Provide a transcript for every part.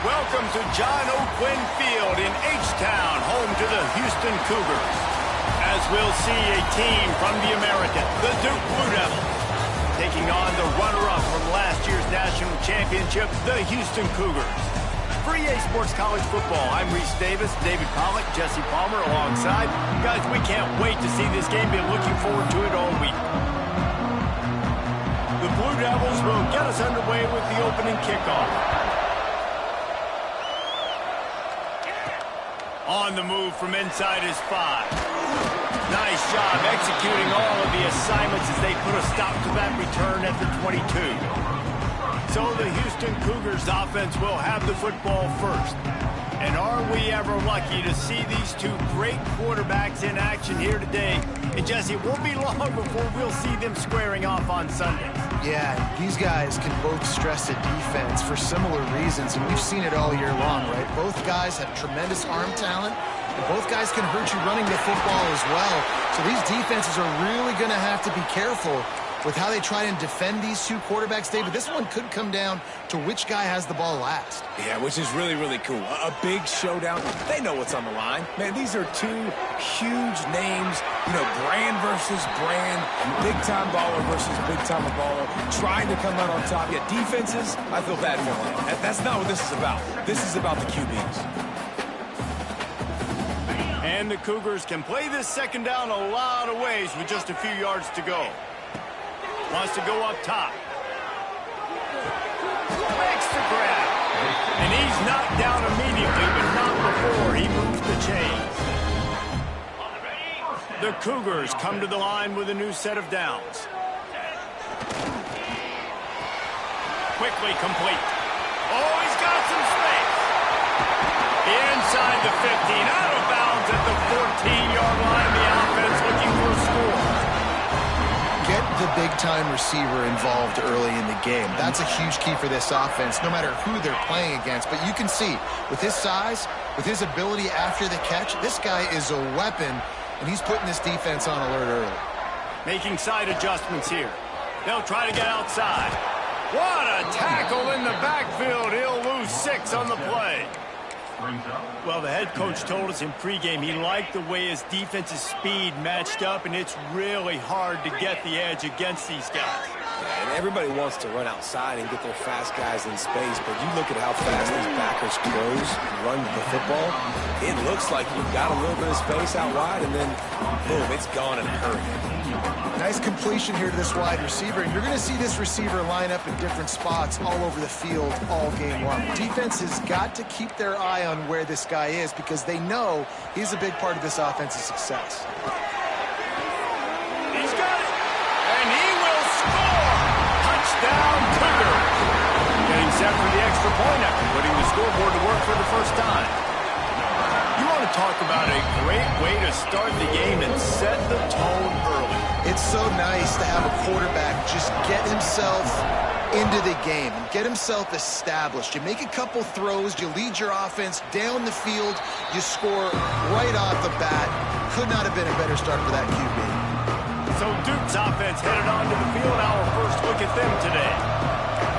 Welcome to John O'Quinn Field in H-Town, home to the Houston Cougars. As we'll see a team from the American, the Duke Blue Devils, taking on the runner-up from last year's national championship, the Houston Cougars. For EA Sports College Football, I'm Reese Davis, David Pollack, Jesse Palmer alongside. Guys, we can't wait to see this game. Been looking forward to it all week. The Blue Devils will get us underway with the opening kickoff. On the move from inside his 5. Nice job executing all of the assignments as they put a stop to that return at the 22. So the Houston Cougars offense will have the football first. And are we ever lucky to see these two great quarterbacks in action here today? And Jesse, it won't be long before we'll see them squaring off on Sunday. Yeah, these guys can both stress a defense for similar reasons, and we've seen it all year long, right? Both guys have tremendous arm talent, and both guys can hurt you running the football as well. So these defenses are really going to have to be careful with how they try and defend these two quarterbacks, David. This one could come down to which guy has the ball last. Yeah, which is really, really cool. A big showdown. They know what's on the line. Man, these are two huge names, you know, brand versus brand, big-time baller versus big-time baller, trying to come out on top. Yeah, defenses, I feel bad for them. That's not what this is about. This is about the QBs. And the Cougars can play this second down a lot of ways with just a few yards to go. Wants to go up top. Makes the grab. And he's knocked down immediately, but not before he moves the chains. The Cougars come to the line with a new set of downs. Quickly complete. Oh, he's got some space. Inside the 15, out of bounds at the 14-yard line. The offense looking for a score. Get the big-time receiver involved early in the game. That's a huge key for this offense, no matter who they're playing against. But you can see, with his size, with his ability after the catch, this guy is a weapon, and he's putting this defense on alert early. Making side adjustments here. They'll try to get outside. What a tackle in the backfield. He'll lose 6 on the play. Well, the head coach told us in pregame he liked the way his defense's speed matched up, and it's really hard to get the edge against these guys. Yeah, and everybody wants to run outside and get their fast guys in space, but you look at how fast these backers close and run the football. It looks like you've got a little bit of space out wide, and then, boom, it's gone in a hurry. Nice completion here to this wide receiver, and you're going to see this receiver line up in different spots all over the field all game long. Defense has got to keep their eye on where this guy is because they know he's a big part of this offense's success. He's got it, and he will score! Touchdown, Cougars! Getting set for the extra point after putting the scoreboard to work for the first time. You want to talk about a great way to start the game and set the tone early. It's so nice to have a quarterback just get himself into the game and get himself established. You make a couple throws, you lead your offense down the field, you score right off the bat. Could not have been a better start for that QB. So Duke's offense headed onto the field. Our first look at them today.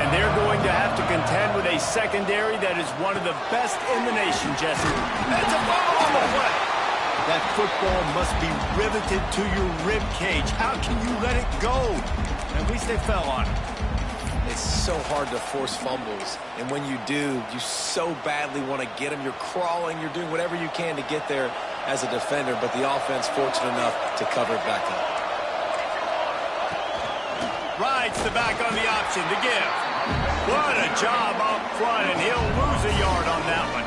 And they're going to have to contend with a secondary that is one of the best in the nation, Jesse. That's a ball on the play. That football must be riveted to your rib cage. How can you let it go? At least they fell on it. It's so hard to force fumbles, and when you do, you so badly want to get them. You're crawling, you're doing whatever you can to get there as a defender, but the offense fortunate enough to cover it back up. Rides the back on the option to give. What a job up front, and he'll lose a yard on that one.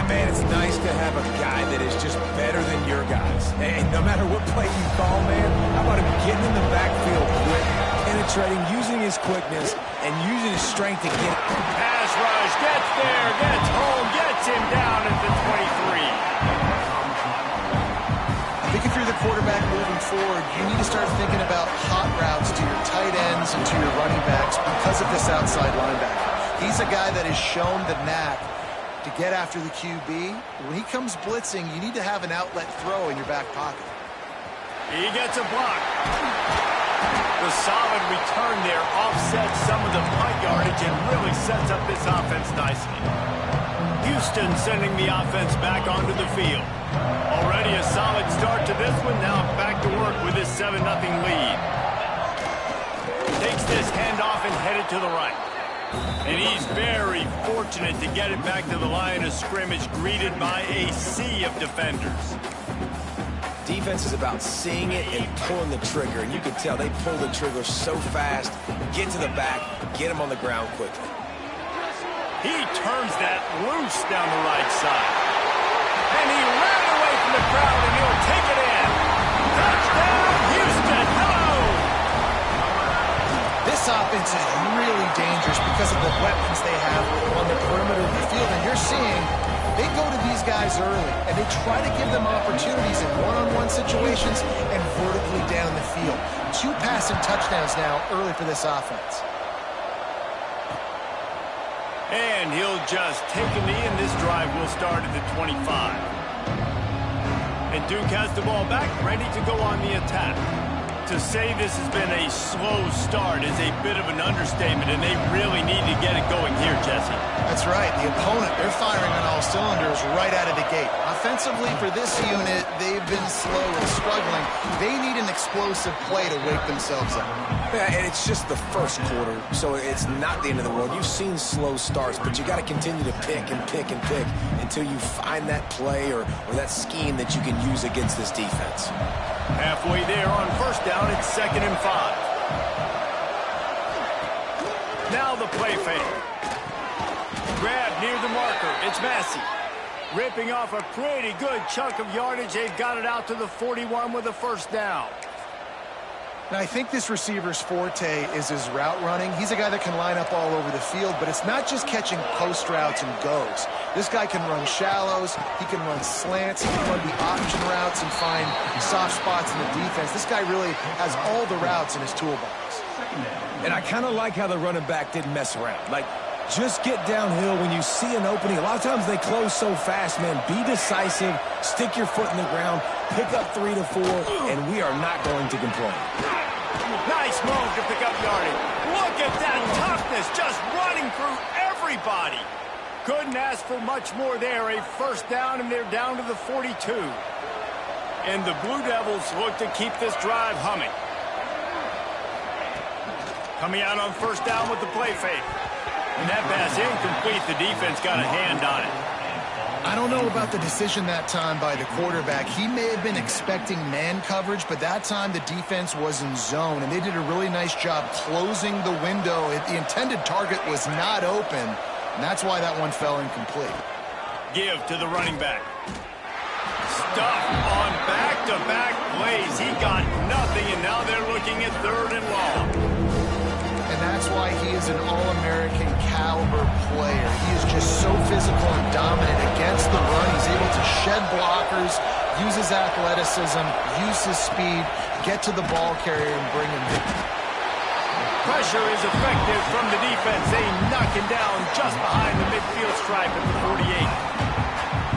And man, it's nice to have a guy that is just better than your guys. And no matter what play you call, man, how about him getting in the backfield quick, penetrating, using his quickness, and using his strength to get. Pass rush, gets there, gets home, gets him down at the 23. I think if you're the quarterback moving forward, you need to start thinking about hot routes to your tight ends and to your running backs because of this outside linebacker. He's a guy that has shown the knack to get after the QB. When he comes blitzing, you need to have an outlet throw in your back pocket. He gets a block. The solid return there offsets some of the punt yardage and really sets up this offense nicely. Houston sending the offense back onto the field. Already a solid start to this one. Now back to work with this 7-0 lead. Takes this handoff and headed to the right. And he's very fortunate to get it back to the line of scrimmage, greeted by a sea of defenders. Defense is about seeing it and pulling the trigger, and you can tell they pull the trigger so fast, get to the back, get him on the ground quickly. He turns that loose down the right side. And he ran away from the crowd, and he'll take it in. Touchdown, Houston. Hello! This offense is really dangerous because of the weapons they have on the perimeter of the field. And you're seeing they go to these guys early, and they try to give them opportunities in one-on-one situations and vertically down the field. 2 passing touchdowns now early for this offense. And he'll just take a knee, and this drive will start at the 25. And Duke has the ball back, ready to go on the attack. To say this has been a slow start is a bit of an understatement, and they really need to get it going here, Jesse. That's right. The opponent, they're firing on all cylinders right out of the gate. Offensively, for this unit, they've been slow and struggling. They need an explosive play to wake themselves up. Yeah, and it's just the first quarter, so it's not the end of the world. You've seen slow starts, but you got to continue to pick and pick and pick until you find that play or that scheme that you can use against this defense. Halfway there on first down, it's 2nd and 5. Now the play fake. Grab near the marker. It's Massey. Ripping off a pretty good chunk of yardage. They've got it out to the 41 with a first down. Now, I think this receiver's forte is his route running. He's a guy that can line up all over the field, but it's not just catching post routes and goes. This guy can run shallows, he can run slants, he can run the option routes and find soft spots in the defense. This guy really has all the routes in his toolbox. And I kind of like how the running back didn't mess around. Like, just get downhill when you see an opening. A lot of times they close so fast, man. Be decisive, stick your foot in the ground, pick up 3 to 4, and we are not going to complain. Nice move to pick up yardage. Look at that toughness, just running through everybody. Couldn't ask for much more there. A first down, and they're down to the 42. And the Blue Devils look to keep this drive humming. Coming out on first down with the play fake. And that pass incomplete. The defense got a hand on it. I don't know about the decision that time by the quarterback. He may have been expecting man coverage, but that time the defense was in zone, and they did a really nice job closing the window. The intended target was not open, and that's why that one fell incomplete. Give to the running back. Stuffed on back-to-back plays. He got nothing, and now they're looking at 3rd and long. And that's why he is an All-American caliber player. He is just so physical and dominant against the run. He's able to shed blockers, use his athleticism, use his speed, get to the ball carrier and bring him in. Pressure is effective from the defense. They knock him down just behind the midfield stripe at the 48.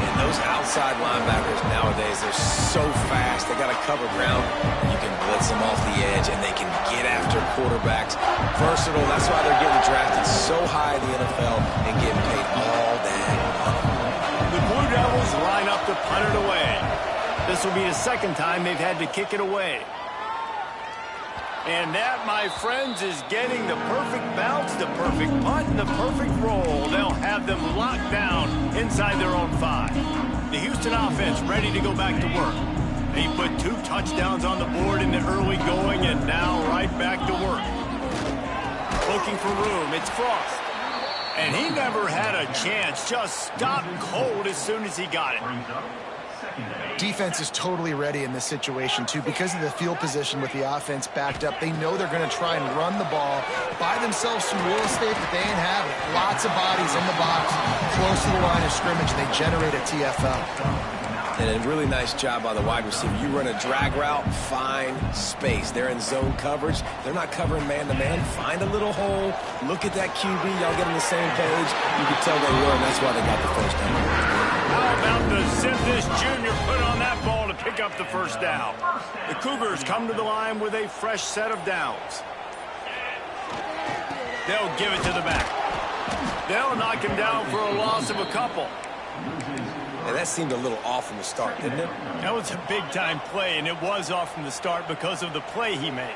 And those outside linebackers nowadays, they're so fast. They got to cover ground. You can blitz them off the edge, and they can get after quarterbacks. Versatile. That's why they're getting drafted so high in the NFL and getting paid all that money. The Blue Devils line up to punt it away. This will be the 2nd time they've had to kick it away. And that, my friends, is getting the perfect bounce, the perfect punt, and the perfect roll. They'll have them locked down inside their own 5. The Houston offense ready to go back to work. They put 2 touchdowns on the board in the early going, and now right back to work. Looking for room, it's Frost. And he never had a chance, just stopped cold as soon as he got it. Defense is totally ready in this situation, too. Because of the field position with the offense backed up, they know they're going to try and run the ball, buy themselves some real estate that they inhabit. Lots of bodies in the box, close to the line of scrimmage, and they generate a TFL. And a really nice job by the wide receiver. You run a drag route, find space. They're in zone coverage. They're not covering man-to-man. Find a little hole. Look at that QB. Y'all get on the same page. You can tell they were, and that's why they got the first down. How about the zip this junior put on that ball to pick up the first down. The Cougars come to the line with a fresh set of downs. They'll give it to the back. They'll knock him down for a loss of a couple. And that seemed a little off from the start, didn't it? That was a big-time play, and it was off from the start because of the play he made.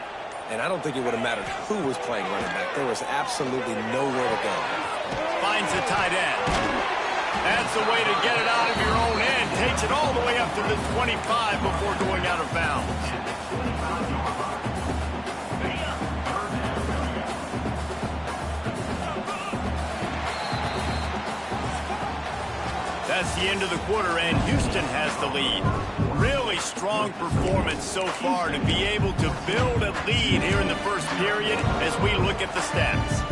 And I don't think it would have mattered who was playing running back. There was absolutely nowhere to go. Finds the tight end. That's the way to get it out of your own end. Takes it all the way up to the 25 before going out of bounds. That's the end of the quarter, and Houston has the lead. Really strong performance so far to be able to build a lead here in the first period as we look at the stats.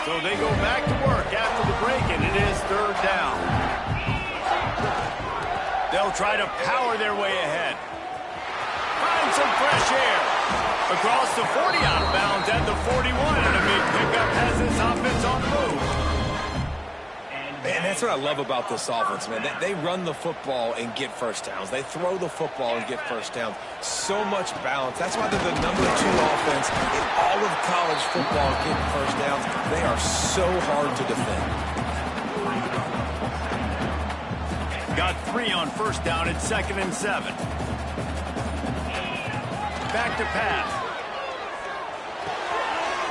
So they go back to work after the break, and it is third down. They'll try to power their way ahead. Find some fresh air. Across the 40 out of bounds at the 41, and a big pickup has this offense on the move. Man, that's what I love about this offense, man. They run the football and get first downs. They throw the football and get first downs. So much balance. That's why they're the #2 offense in all of college football getting first downs. They are so hard to defend. Got 3 on first down at 2nd and 7. Back to pass.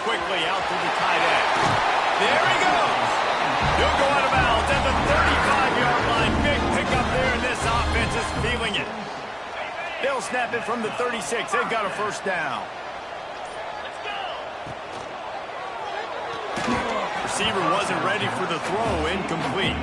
Quickly out to the tight end. There he goes. He'll go out of bounds at the 35-yard line. Big pickup there, and this offense is feeling it. They'll snap it from the 36. They've got a first down. Receiver wasn't ready for the throw. Incomplete.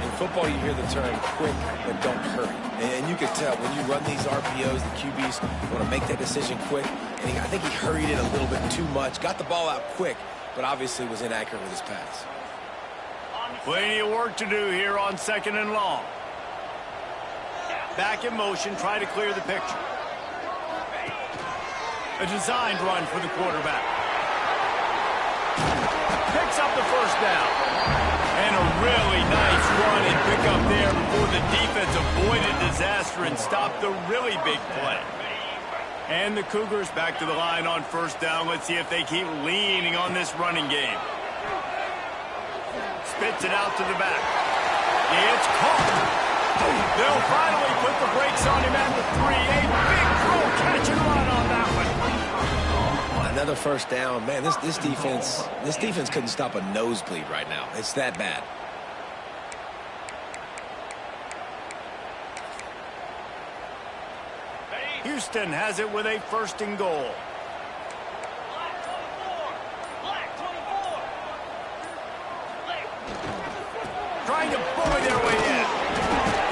In football, you hear the term quick, but don't hurry. And you can tell when you run these RPOs, the QBs want to make that decision quick. And I think he hurried it a little bit too much. Got the ball out quick, but obviously was inaccurate with his pass. Plenty of work to do here on 2nd and long. Back in motion, try to clear the picture. A designed run for the quarterback. Picks up the first down. And a really nice run and pick up there before the defense avoided disaster and stopped the really big play. And the Cougars back to the line on first down. Let's see if they keep leaning on this running game. Spits it out to the back. It's caught. They'll finally put the brakes on him at the 3. A big throw, catch and run on that one. Another first down. Man, this defense couldn't stop a nosebleed right now. It's that bad. Houston has it with a 1st and goal. Trying to bully their way in.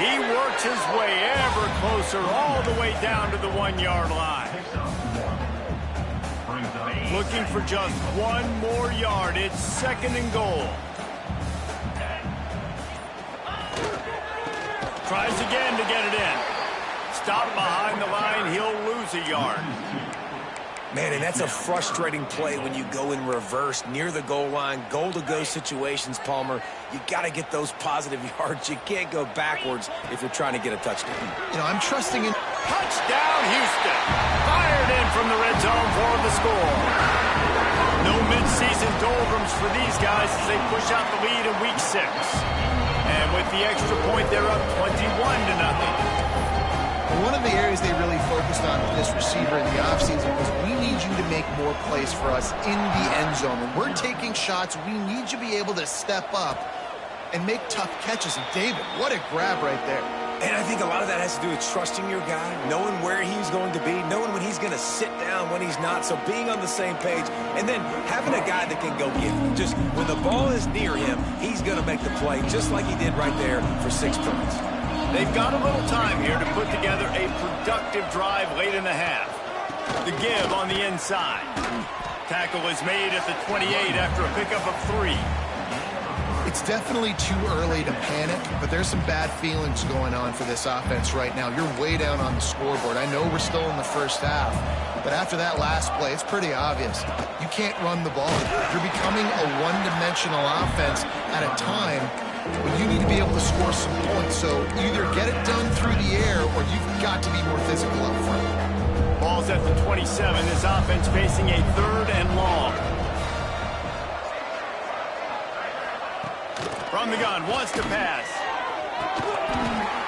He works his way ever closer all the way down to the 1-yard line. Looking for just 1 more yard. It's 2nd and goal. Tries again to get it in. Stop behind the line. He'll lose a yard. Man, and that's a frustrating play when you go in reverse near the goal line, goal-to-go situations, Palmer. You got to get those positive yards. You can't go backwards if you're trying to get a touchdown. You know, I'm trusting in... Touchdown, Houston. Fired in from the red zone for the score. No mid-season doldrums for these guys as they push out the lead in week 6. And with the extra point, they're up 21-0. One of the areas they really focused on with this receiver in the offseason was we need you to make more plays for us in the end zone. When we're taking shots, we need you to be able to step up and make tough catches. And David, what a grab right there. And I think a lot of that has to do with trusting your guy, knowing where he's going to be, knowing when he's going to sit down, when he's not. So being on the same page, and then having a guy that can go get it. Just when the ball is near him, he's going to make the play, just like he did right there for 6 points. They've got a little time here to put together a productive drive late in the half. The give on the inside. Tackle is made at the 28 after a pickup of 3. It's definitely too early to panic, but there's some bad feelings going on for this offense right now. You're way down on the scoreboard. I know we're still in the first half, but after that last play, it's pretty obvious. You can't run the ball. You're becoming a one-dimensional offense at a time but you need to be able to score some points. So either get it done through the air or you've got to be more physical up front. Ball's at the 27. This offense facing a 3rd and long. From the gun, wants to pass.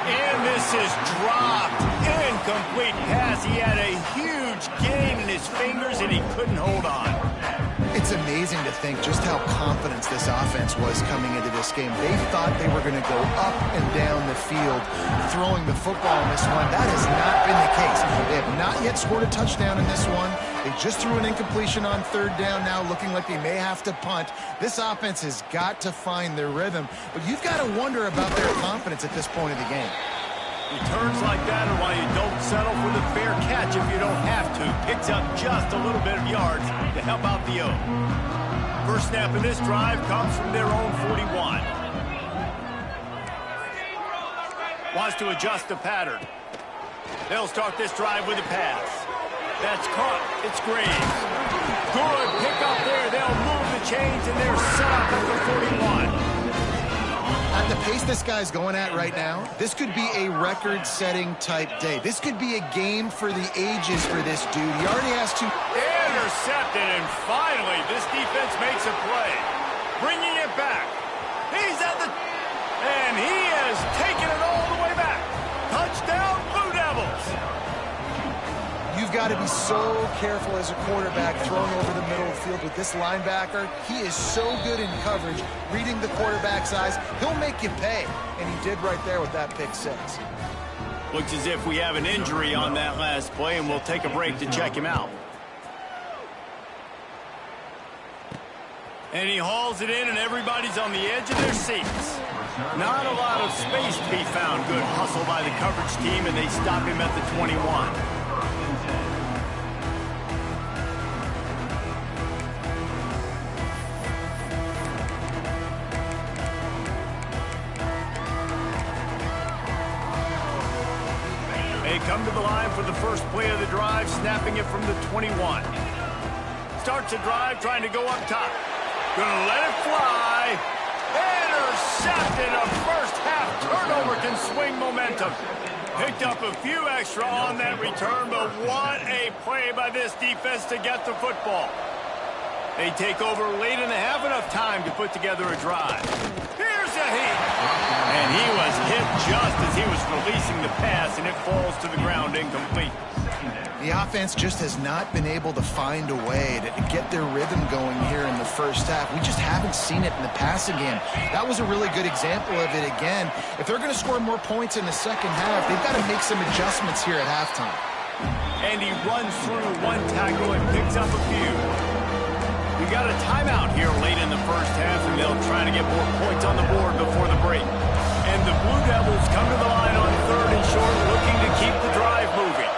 And this is dropped. Incomplete pass. He had a huge gain in his fingers, and he couldn't hold on. It's amazing to think just how confident this offense was coming into this game. They thought they were going to go up and down the field throwing the football in this one. That has not been the case. They have not yet scored a touchdown in this one. They just threw an incompletion on 3rd down now, looking like they may have to punt. This offense has got to find their rhythm, but you've got to wonder about their confidence at this point of the game. Returns like that are why you don't settle for the fair catch if you don't have to. Picks up just a little bit of yards to help out the O. First snap of this drive comes from their own 41. Wants to adjust the pattern. They'll start this drive with a pass. That's caught. It's Graves. Good pick up there. They'll move the chains, and they're set up at the 41. At the pace this guy's going at right now, this could be a record-setting type day. This could be a game for the ages for this dude. He already has to... Intercepted, and finally, this defense makes a play. Bringing it back. He's at the... And he has taken it all the way back. Touchdown, Blue Devils. You've got to be so careful as a quarterback throwing over the middle of the field with this linebacker. He is so good in coverage, reading the quarterback's eyes. He'll make you pay, and he did right there with that pick 6. Looks as if we have an injury on that last play, and we'll take a break to check him out. And he hauls it in, and everybody's on the edge of their seats. Not a lot of space to be found. Good hustle by the coverage team, and they stop him at the 21. They come to the line for the first play of the drive, snapping it from the 21. Starts a drive, trying to go up top. Gonna let it fly. Intercepted. A first half turnover can swing momentum. Picked up a few extra on that return, but what a play by this defense to get the football. They take over late and have enough time to put together a drive. Here's a hit. And he was hit just as he was releasing the pass, and it falls to the ground incomplete. The offense just has not been able to find a way to get their rhythm going here in the first half. We just haven't seen it in the passing game. That was a really good example of it again. If they're going to score more points in the second half, they've got to make some adjustments here at halftime. And he runs through one tackle and picks up a few. We got a timeout here late in the first half, and they'll try to get more points on the board before the break. And the Blue Devils come to the line on 3rd and short, looking to keep the drive moving.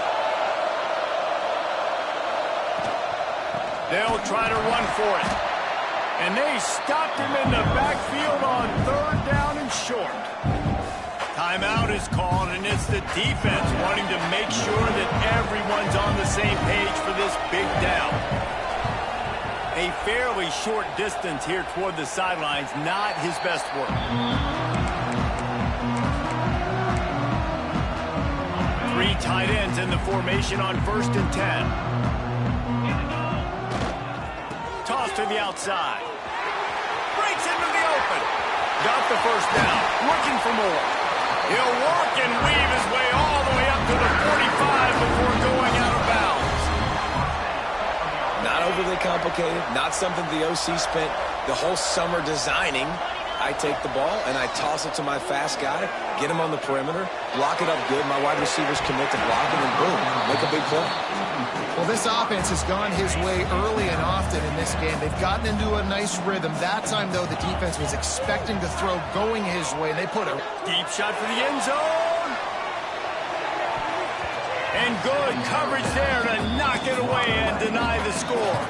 They'll try to run for it. And they stopped him in the backfield on 3rd down and short. Timeout is called, and it's the defense wanting to make sure that everyone's on the same page for this big down. A fairly short distance here toward the sidelines, not his best work. Three tight ends in the formation on 1st and 10. Toss to the outside. Breaks into the open. Got the first down. Looking for more. He'll work and weave his way all the way up to the 45 before going out of bounds. Not overly complicated. Not something the OC spent the whole summer designing. I take the ball and I toss it to my fast guy, get him on the perimeter, block it up good. My wide receivers commit to blocking, and boom, make a big play. Well, this offense has gone his way early and often in this game. They've gotten into a nice rhythm. That time, though, the defense was expecting to throw going his way. They put a deep shot for the end zone. And good coverage there to knock it away and deny the score.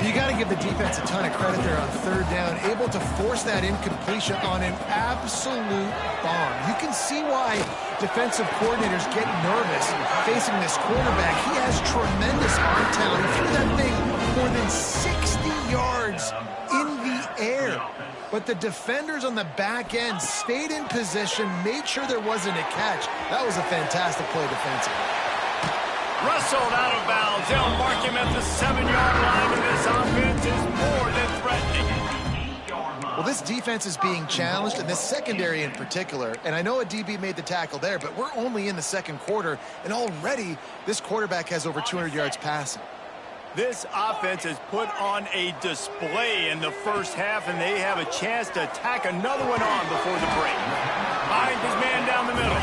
You got to give the defense a ton of credit there on 3rd down, able to force that incompletion on an absolute bomb. You can see why defensive coordinators get nervous facing this quarterback. He has tremendous arm talent. He threw that thing more than 60 yards in the air. it. But the defenders on the back end stayed in position, made sure there wasn't a catch. That was a fantastic play defensively. Wrestled out of bounds. They'll mark him at the 7-yard line, and this offense is more than threatening. Well, this defense is being challenged, and this secondary in particular. And I know a DB made the tackle there, but we're only in the second quarter, and already this quarterback has over 200 yards passing. This offense has put on a display in the first half, and they have a chance to tack another one on before the break. Finds his man down the middle.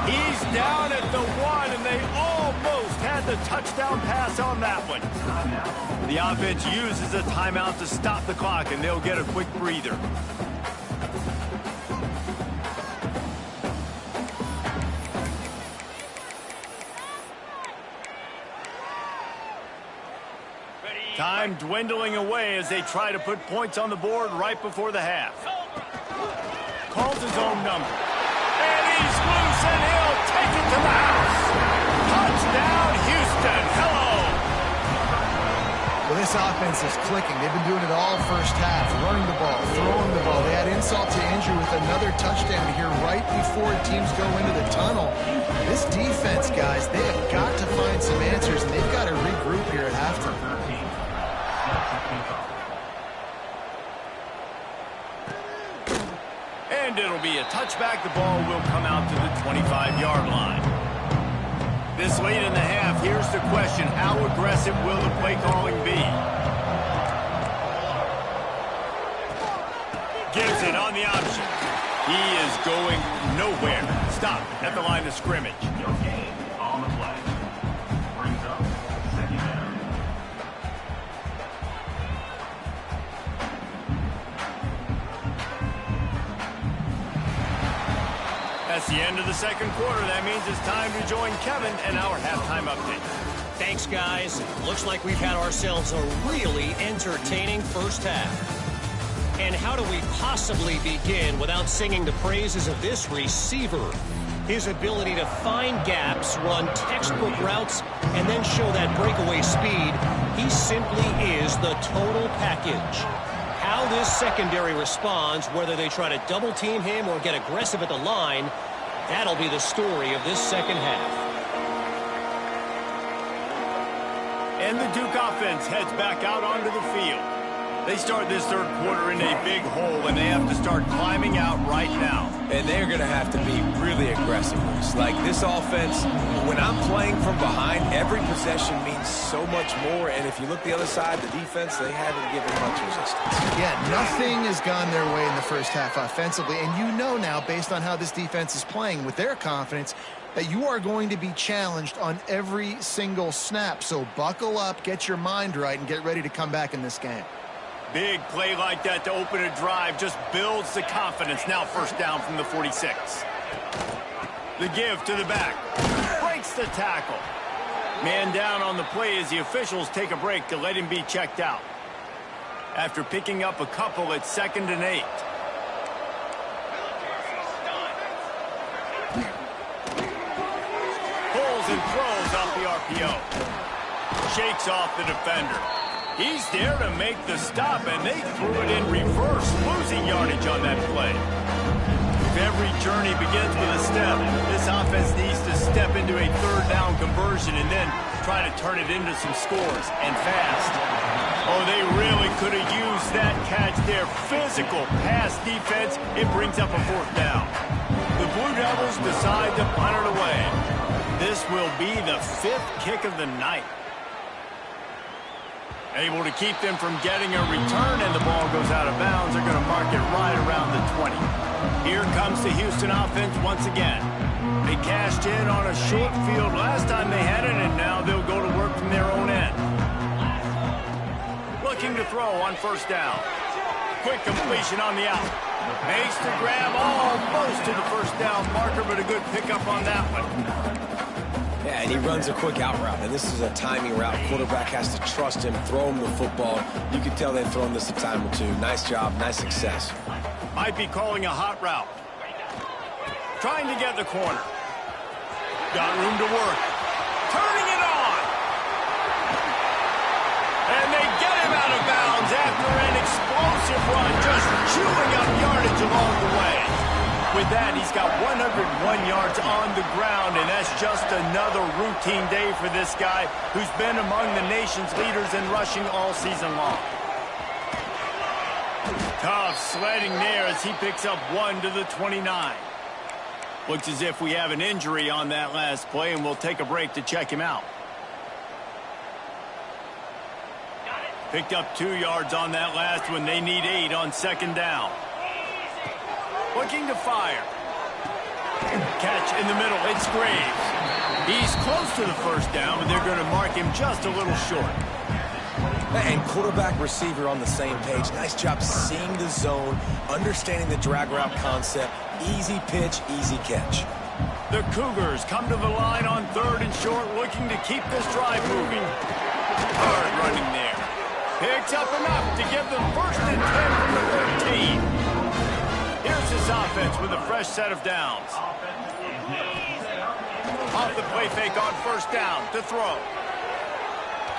He's down at the 1, and they almost had the touchdown pass on that one. The offense uses a timeout to stop the clock, and they'll get a quick breather. Time dwindling away as they try to put points on the board right before the half. Calls his own number. And he's loose, and he'll take it to the house. Touchdown, Houston. Hello. Well, this offense is clicking. They've been doing it all first half, running the ball, throwing the ball. They had insult to injury with another touchdown here right before teams go into the tunnel. This defense, guys, they have got to find some answers, and they've got to regroup here at halftime. And it'll be a touchback. The ball will come out to the 25-yard line. This late in the half, here's the question. How aggressive will the play calling be? Gives it on the option. He is going nowhere. Stop at the line of scrimmage. On the play. Brings up second down. That's the end of the second quarter. That means it's time to join Kevin and our halftime update. Thanks, guys. Looks like we've had ourselves a really entertaining first half. And how do we possibly begin without singing the praises of this receiver? His ability to find gaps, run textbook routes, and then show that breakaway speed. He simply is the total package. How this secondary responds, whether they try to double-team him or get aggressive at the line, that'll be the story of this second half. And the Duke offense heads back out onto the field. They start this third quarter in a big hole, and they have to start climbing out right now. And they're going to have to be really aggressive. Like this offense, when I'm playing from behind, every possession means so much more. And if you look the other side, the defense, they haven't given much resistance. Yeah, nothing has gone their way in the first half offensively. And you know now, based on how this defense is playing with their confidence, that you are going to be challenged on every single snap. So buckle up, get your mind right, and get ready to come back in this game. Big play like that to open a drive just builds the confidence. Now first down from the 46. The give to the back. Breaks the tackle. Man down on the play as the officials take a break to let him be checked out. After picking up a couple, it's 2nd and 8. Pulls and throws off the RPO. Shakes off the defender. He's there to make the stop, and they threw it in reverse, losing yardage on that play. If every journey begins with a step, this offense needs to step into a third down conversion and then try to turn it into some scores, and fast. Oh, they really could have used that catch there. Physical pass defense. It brings up a 4th down. The Blue Devils decide to punt it away. This will be the 5th kick of the night. Able to keep them from getting a return, and the ball goes out of bounds. They're going to mark it right around the 20. Here comes the Houston offense once again. They cashed in on a short field last time they had it, and now they'll go to work from their own end. Looking to throw on first down. Quick completion on the out. Makes the grab almost to the first down marker, but a good pickup on that one. Yeah, and he runs a quick out route, and this is a timing route. Quarterback has to trust him, throw him the football. You can tell they've thrown this a time or two. Nice job, nice success. Might be calling a hot route. Trying to get the corner. Got room to work. Turning it on. And they get him out of bounds after an explosive explosive run, just chewing up yardage along the way. With that, he's got 101 yards on the ground, and that's just another routine day for this guy who's been among the nation's leaders in rushing all season long. Tough sledding there as he picks up 1 to the 29. Looks as if we have an injury on that last play, and we'll take a break to check him out. Picked up 2 yards on that last one. They need 8 on second down. Looking to fire. Catch in the middle. It's Graves. He's close to the first down, but they're going to mark him just a little short. And quarterback receiver on the same page. Nice job seeing the zone, understanding the drag route concept. Easy pitch, easy catch. The Cougars come to the line on 3rd and short, looking to keep this drive moving. Hard running there. Picks up enough to give them 1st and 10 from the 13. Here's his offense with a fresh set of downs. Off the play fake on 1st down to throw.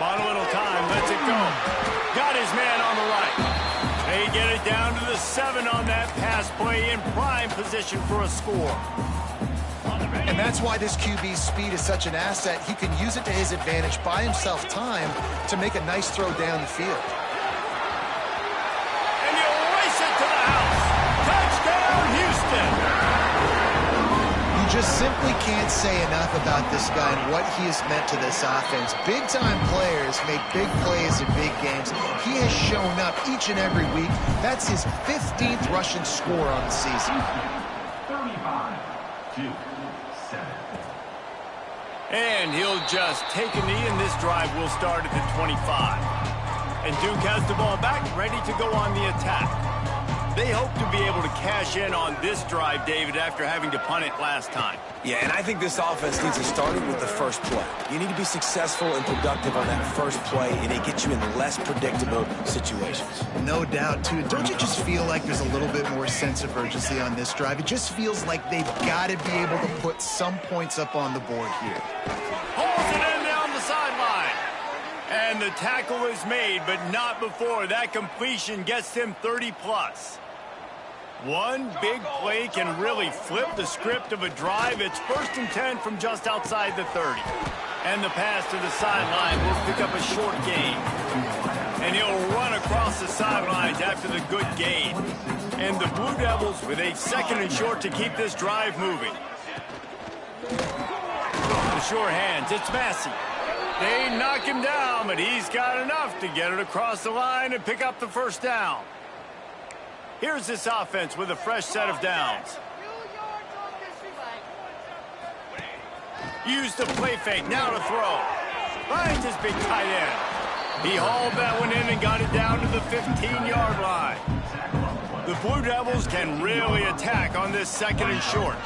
Bought a little time, lets it go. Got his man on the right. They get it down to the 7 on that pass play, in prime position for a score. And that's why this QB's speed is such an asset. He can use it to his advantage, buy himself time to make a nice throw down the field. And he'll race it to the house. Touchdown, Houston. You just simply can't say enough about this guy and what he has meant to this offense. Big-time players make big plays in big games. He has shown up each and every week. That's his 15th rushing score on the season. 35-7. And he'll just take a knee, and this drive will start at the 25. And Duke has the ball back, ready to go on the attack. They hope to be able to cash in on this drive, David, after having to punt it last time. Yeah, and I think this offense needs to start with the first play. You need to be successful and productive on that first play, and it gets you in less predictable situations. No doubt, too. Don't you just feel like there's a little bit more sense of urgency on this drive? It just feels like they've got to be able to put some points up on the board here. Pulls it in down the sideline. And the tackle is made, but not before that completion gets him 30-plus. One big play can really flip the script of a drive. It's 1st and 10 from just outside the 30. And the pass to the sideline will pick up a short gain. And he'll run across the sidelines after the good gain. And the Blue Devils with a 2nd and short to keep this drive moving. The sure hands, it's Massey. They knock him down, but he's got enough to get it across the line and pick up the 1st down. Here's this offense with a fresh set of downs. Use the play fake, now to throw. Finds his big tight end. He hauled that one in and got it down to the 15-yard line. The Blue Devils can really attack on this 2nd and short.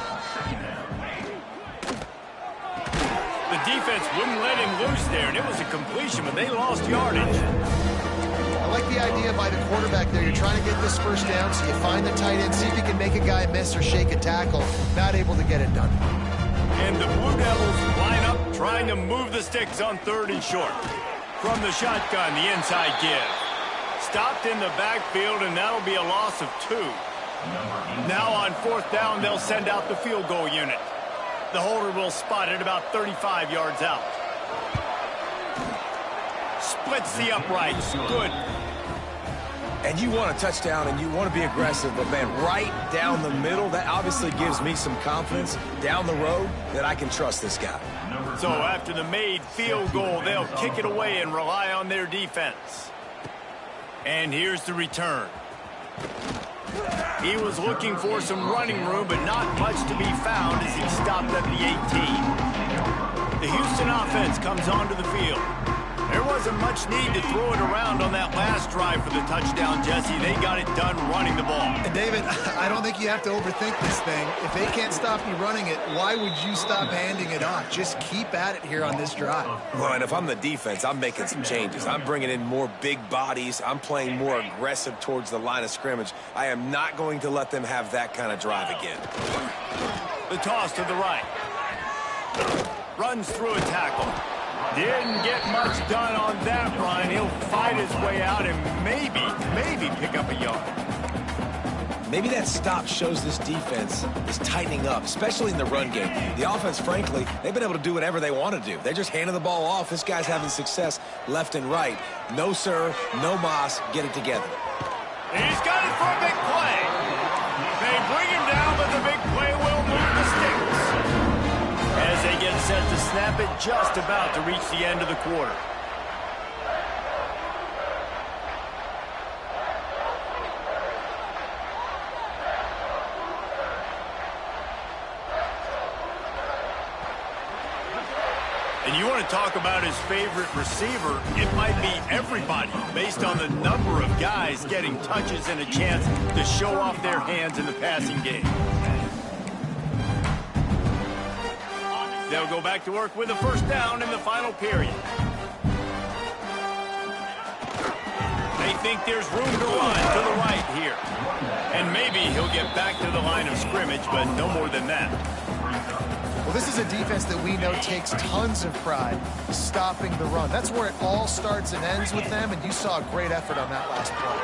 The defense wouldn't let him loose there, and it was a completion, but they lost yardage. I like the idea by the quarterback there. You're trying to get this 1st down, so you find the tight end, see if you can make a guy miss or shake a tackle. Not able to get it done. And the Blue Devils line up, trying to move the sticks on 3rd and short. From the shotgun, the inside give. Stopped in the backfield, and that'll be a loss of 2. Now on 4th down, they'll send out the field goal unit. The holder will spot it about 35 yards out. Splits the uprights. Good. And you want a touchdown, and you want to be aggressive, but, man, right down the middle, that obviously gives me some confidence down the road that I can trust this guy. So after the made field goal, they'll kick it away and rely on their defense. And here's the return. He was looking for some running room, but not much to be found as he stopped at the 18. The Houston offense comes onto the field. There wasn't much need to throw it around on that last drive for the touchdown, Jesse. They got it done running the ball. And David, I don't think you have to overthink this thing. If they can't stop you running it, why would you stop handing it off? Just keep at it here on this drive. Well, and if I'm the defense, I'm making some changes. I'm bringing in more big bodies. I'm playing more aggressive towards the line of scrimmage. I am not going to let them have that kind of drive again. The toss to the right. Runs through a tackle. Didn't get much done on that run. He'll fight his way out and maybe pick up a yard. Maybe that stop shows this defense is tightening up, especially in the run game. The offense, frankly, they've been able to do whatever they want to do. They're just handing the ball off. This guy's having success left and right. No, sir, no mas. Get it together. He's got it for a big play. They bring him down, but the big play will move the sticks. As they get set to snap it, just about to reach the end of the quarter. And you want to talk about his favorite receiver, it might be everybody based on the number of guys getting touches and a chance to show off their hands in the passing game. They'll go back to work with a first down in the final period. They think there's room to run to the right here. And maybe he'll get back to the line of scrimmage, but no more than that. Well, this is a defense that we know takes tons of pride stopping the run. That's where it all starts and ends with them, and you saw a great effort on that last play.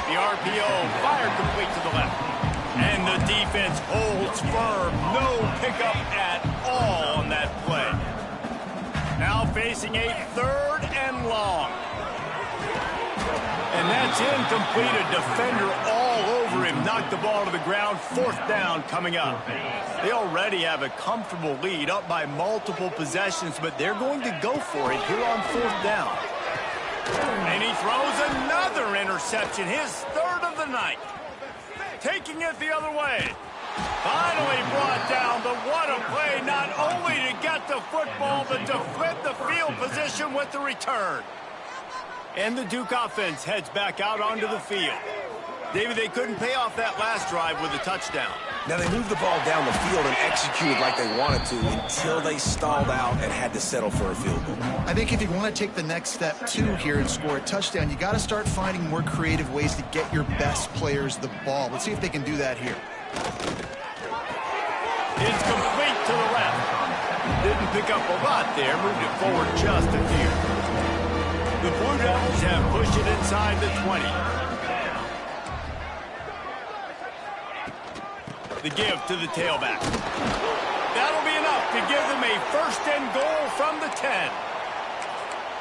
The RPO fired complete to the left. And the defense holds firm. No pickup at all on that play. Now facing a third and long. And that's incomplete. A defender all over him. Knocked the ball to the ground. Fourth down coming up. They already have a comfortable lead up by multiple possessions, but they're going to go for it here on fourth down. And he throws another interception, his third of the night. Taking it the other way. Finally brought down, but what a play, not only to get the football, but to flip the field position with the return. And the Duke offense heads back out onto the field. David, they couldn't pay off that last drive with a touchdown. Now, they moved the ball down the field and executed like they wanted to until they stalled out and had to settle for a field goal. I think if you want to take the next step, too, here and score a touchdown, you got to start finding more creative ways to get your best players the ball. Let's see if they can do that here. It's complete to the left. Didn't pick up a lot there. Moved it forward just a few. The Blue Devils have pushed it inside the 20. The give to the tailback. That'll be enough to give them a first and goal from the 10.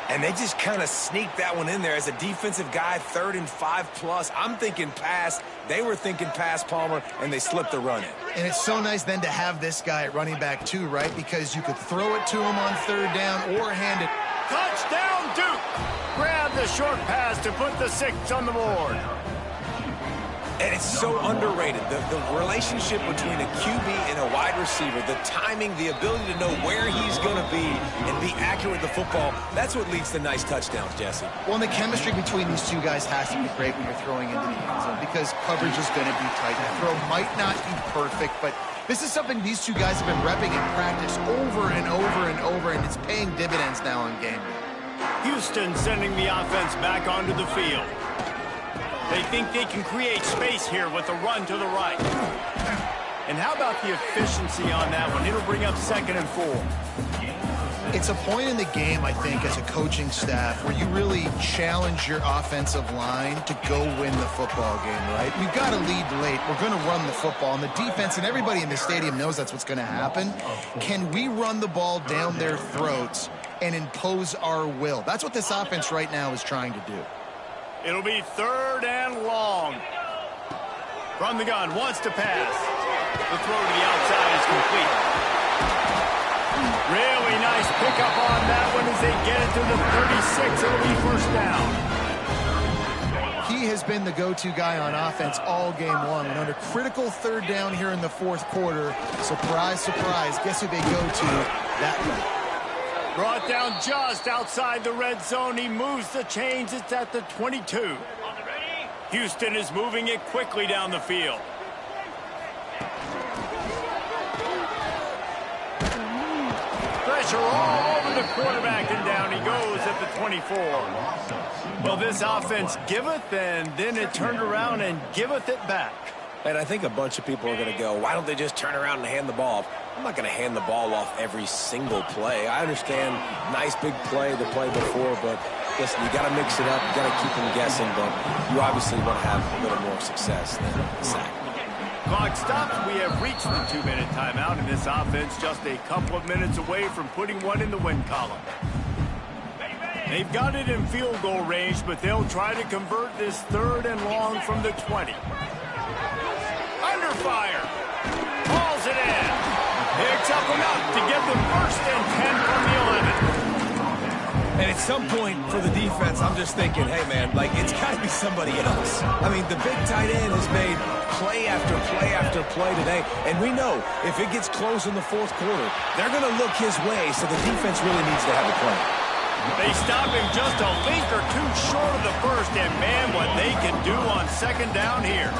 And they just kind of sneaked that one in there as a defensive guy, 3rd and 5+. I'm thinking pass. They were thinking pass, Palmer, and they slipped the run in. And it's so nice then to have this guy at running back too, right? Because you could throw it to him on third down or hand it. Touchdown, Duke! Grab the short pass to put the 6 on the board. And it's so underrated. The relationship between a QB and a wide receiver, the timing, the ability to know where he's going to be and be accurate with the football, that's what leads to nice touchdowns, Jesse. Well, and the chemistry between these two guys has to be great when you're throwing into the end zone because coverage is going to be tight. The throw might not be perfect, but this is something these two guys have been repping in practice over and over and over, and it's paying dividends now on game day. Houston sending the offense back onto the field. They think they can create space here with a run to the right. And how about the efficiency on that one? It'll bring up 2nd and 4. It's a point in the game, I think, as a coaching staff, where you really challenge your offensive line to go win the football game, right? We've got to lead late. We're going to run the football. And the defense and everybody in the stadium knows that's what's going to happen. Can we run the ball down their throats and impose our will? That's what this offense right now is trying to do. It'll be 3rd and long. From the gun, wants to pass. The throw to the outside is complete. Really nice pickup on that one as they get it to the 36. It'll be first down. He has been the go-to guy on offense all game long. And under critical third down here in the 4th quarter, surprise, surprise, guess who they go to? That one. Brought down just outside the red zone. He moves the chains. It's at the 22. Houston is moving it quickly down the field. Pressure all over the quarterback, and down he goes at the 24. Well, this offense giveth, and then it turned around and giveth it back. And I think a bunch of people are going to go, why don't they just turn around and hand the ball off? I'm not going to hand the ball off every single play. I understand nice big play the play before, but listen, you got to mix it up. You got to keep them guessing, but you obviously want to have a little more success than a sack. Clock stops. We have reached the 2-minute timeout, and this offense just a couple of minutes away from putting one in the win column. They've got it in field goal range, but they'll try to convert this 3rd and long from the 20. Under fire. Hauls it in. Picks up enough to get the 1st and 10 from the 11. And at some point for the defense, I'm just thinking, hey, man, like, it's got to be somebody else. I mean, the big tight end has made play after play after play today. And we know if it gets close in the 4th quarter, they're going to look his way, so the defense really needs to have a plan. They stop him just a link or two short of the 1st, and man, what they can do on 2nd down here.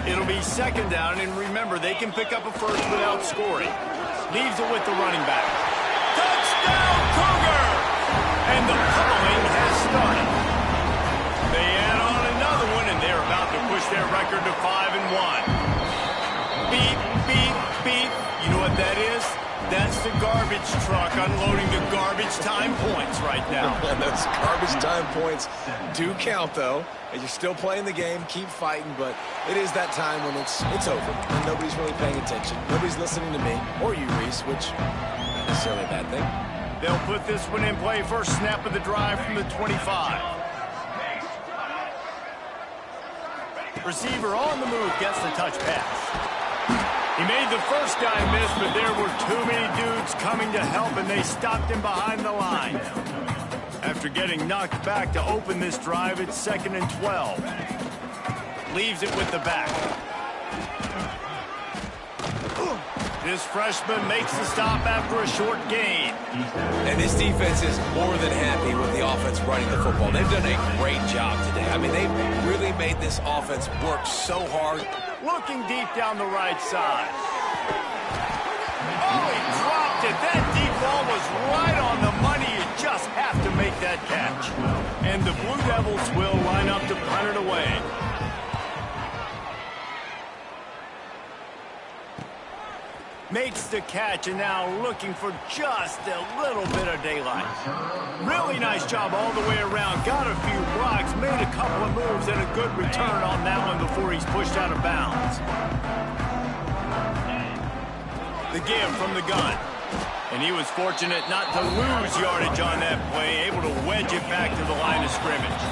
It'll be 2nd down, and remember, they can pick up a 1st without scoring. Leaves it with the running back. Touchdown, Cougar! And the pummeling has started. They add on another one, and they're about to push their record to 5-1. Beep, beep, beep. You know what that is? That's the garbage truck unloading the garbage time points right now. Those garbage time points do count, though. And you're still playing the game, keep fighting, but it is that time when it's over, and nobody's really paying attention. Nobody's listening to me, or you, Reese, which not necessarily a bad thing. They'll put this one in play. First snap of the drive from the 25. Receiver on the move gets the touch pass. He made the first guy miss, but there were too many dudes coming to help, and they stopped him behind the line. After getting knocked back to open this drive, it's 2nd and 12. Leaves it with the back. This freshman makes the stop after a short gain. And this defense is more than happy with the offense running the football. They've done a great job today. I mean, they've really made this offense work so hard. Looking deep down the right side. Oh, he dropped it. That deep ball was right on the money. You just have to make that catch. And the Blue Devils will line up to punt it away. Makes the catch, and now looking for just a little bit of daylight. Really nice job all the way around. Got a few blocks, made a couple of moves, and a good return on that one before he's pushed out of bounds. The give from the gun. And he was fortunate not to lose yardage on that play, able to wedge it back to the line of scrimmage.